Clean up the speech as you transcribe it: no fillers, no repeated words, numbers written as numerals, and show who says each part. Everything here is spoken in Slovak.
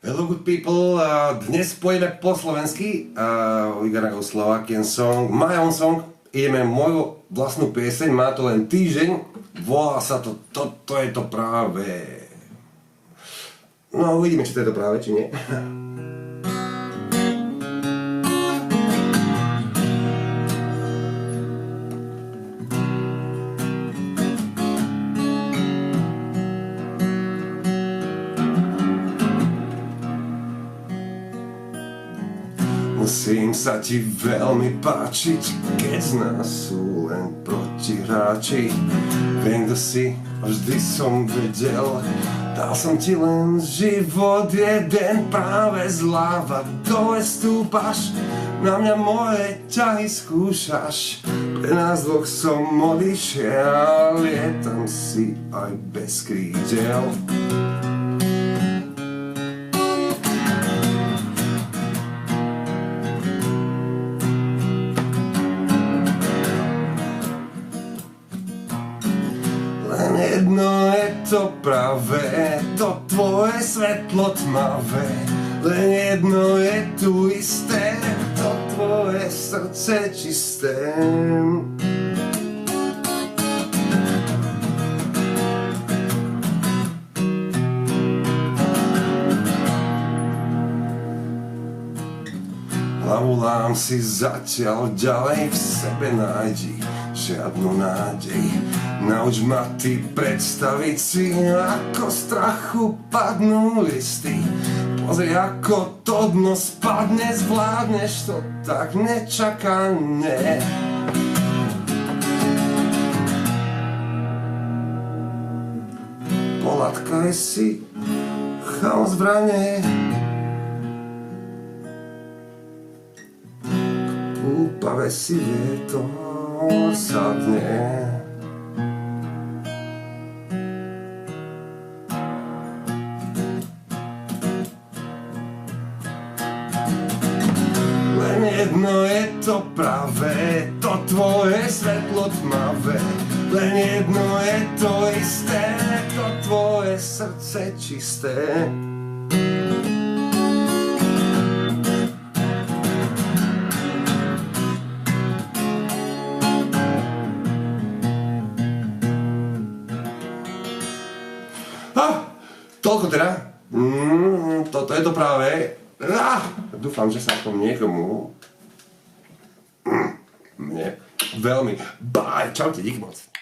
Speaker 1: Hello good people, dnes pôjdeme po slovensky, we're gonna go Slovakian song, my own song, ideme moju vlastnú pieseň, má to len týždeň, volá sa to Toto je to práve. No uvidíme, či to je to práve, či nie. Musím sa ti veľmi páčiť, keď z nás sú len protihráči. Viem, kto si, vždy som vedel, dal som ti len život jeden, práve zľava dole stúpaš, na mňa moje ťahy skúšaš. Pre nás dvoch som odišiel, lietam si aj bez krídel. Jedno je to práve, to tvoje svetlo tmavé. Len jedno je tu isté, to tvoje srdce čisté. Hlavu lám si zatiaľ ďalej, v sebe nájdi žiadnu nádej. Nauč ma ty predstaviť si, ako strachu padnú listy. Pozri, ako to dno spadne, zvládneš to tak nečakane. Poladkaj si chaos v rane, k úpave si vietor sadne. Jedno je to práve, to tvoje svetlo tmavé. Len jedno je to isté, to tvoje srdce čisté. Toľko teda. Toto je to práve. Dúfam, že sa to niekomu mne veľmi. Bye, čaute, díky moc.